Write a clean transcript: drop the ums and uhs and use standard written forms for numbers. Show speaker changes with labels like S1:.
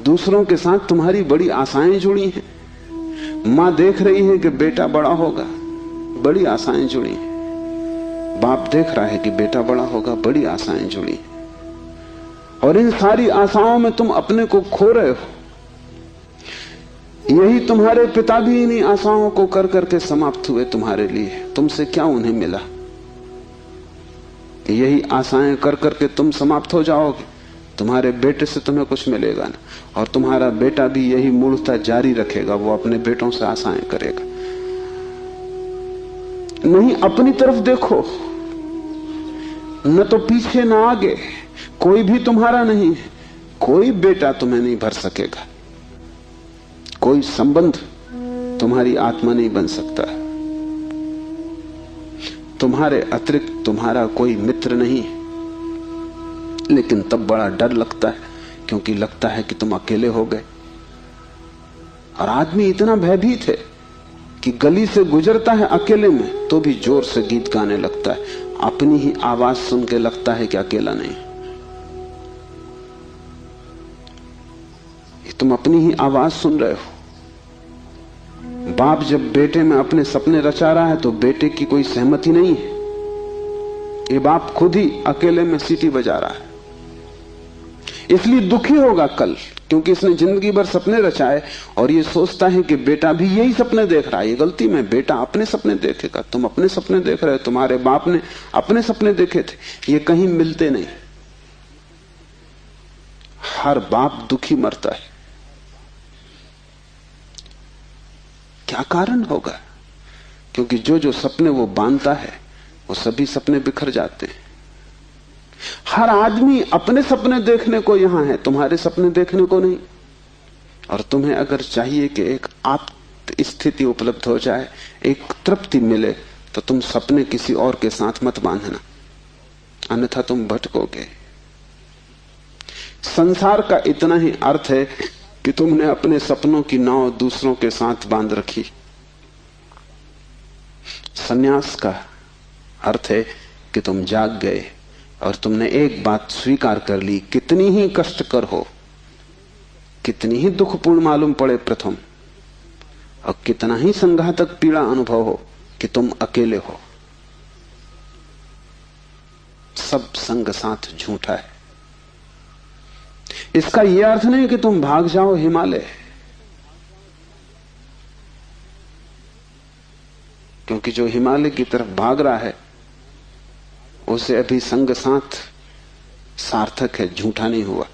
S1: दूसरों के साथ तुम्हारी बड़ी आशाएं जुड़ी हैं। मां देख रही है कि बेटा बड़ा होगा, बड़ी आशाएं जुड़ी हैं। बाप देख रहा है कि बेटा बड़ा होगा, बड़ी आशाएं जुड़ी हैं। और इन सारी आशाओं में तुम अपने को खो रहे हो। यही तुम्हारे पिता भी इन्हीं आशाओं को कर करके समाप्त हुए तुम्हारे लिए। तुमसे क्या उन्हें मिला? यही आशाएं कर करके तुम समाप्त हो जाओगे। तुम्हारे बेटे से तुम्हें कुछ मिलेगा ना, और तुम्हारा बेटा भी यही मूर्खता जारी रखेगा। वो अपने बेटों से आशाएं करेगा। नहीं, अपनी तरफ देखो, न तो पीछे न आगे, कोई भी तुम्हारा नहीं। कोई बेटा तुम्हें नहीं भर सकेगा, कोई संबंध तुम्हारी आत्मा नहीं बन सकता। तुम्हारे अतिरिक्त तुम्हारा कोई मित्र नहीं। लेकिन तब बड़ा डर लगता है, क्योंकि लगता है कि तुम अकेले हो गए। और आदमी इतना भयभीत है कि गली से गुजरता है अकेले में तो भी जोर से गीत गाने लगता है। अपनी ही आवाज सुन के लगता है कि अकेला नहीं। तुम अपनी ही आवाज सुन रहे हो। बाप जब बेटे में अपने सपने रचा रहा है तो बेटे की कोई सहमति नहीं है। ये बाप खुद ही अकेले में सीटी बजा रहा है। इसलिए दुखी होगा कल, क्योंकि इसने जिंदगी भर सपने रचाए और ये सोचता है कि बेटा भी यही सपने देख रहा है। ये गलती में, बेटा अपने सपने देखेगा। तुम अपने सपने देख रहे हो, तुम्हारे बाप ने अपने सपने देखे थे। ये कहीं मिलते नहीं। हर बाप दुखी मरता है। क्या कारण होगा? क्योंकि जो जो सपने वो बांधता है वो सभी सपने बिखर जाते हैं। हर आदमी अपने सपने देखने को यहां है, तुम्हारे सपने देखने को नहीं। और तुम्हें अगर चाहिए कि एक आत्म स्थिति उपलब्ध हो जाए, एक तृप्ति मिले, तो तुम सपने किसी और के साथ मत बांधना, अन्यथा तुम भटकोगे। संसार का इतना ही अर्थ है कि तुमने अपने सपनों की नाव दूसरों के साथ बांध रखी। संन्यास का अर्थ है कि तुम जाग गए और तुमने एक बात स्वीकार कर ली, कितनी ही कष्टकर हो, कितनी ही दुखपूर्ण मालूम पड़े प्रथम, और कितना ही संघातक पीड़ा अनुभव हो, कि तुम अकेले हो। सब संग साथ झूठा है। इसका यह अर्थ नहीं कि तुम भाग जाओ हिमालय, क्योंकि जो हिमालय की तरफ भाग रहा है उसे अभी संग साथ सार्थक है, झूठा नहीं हुआ।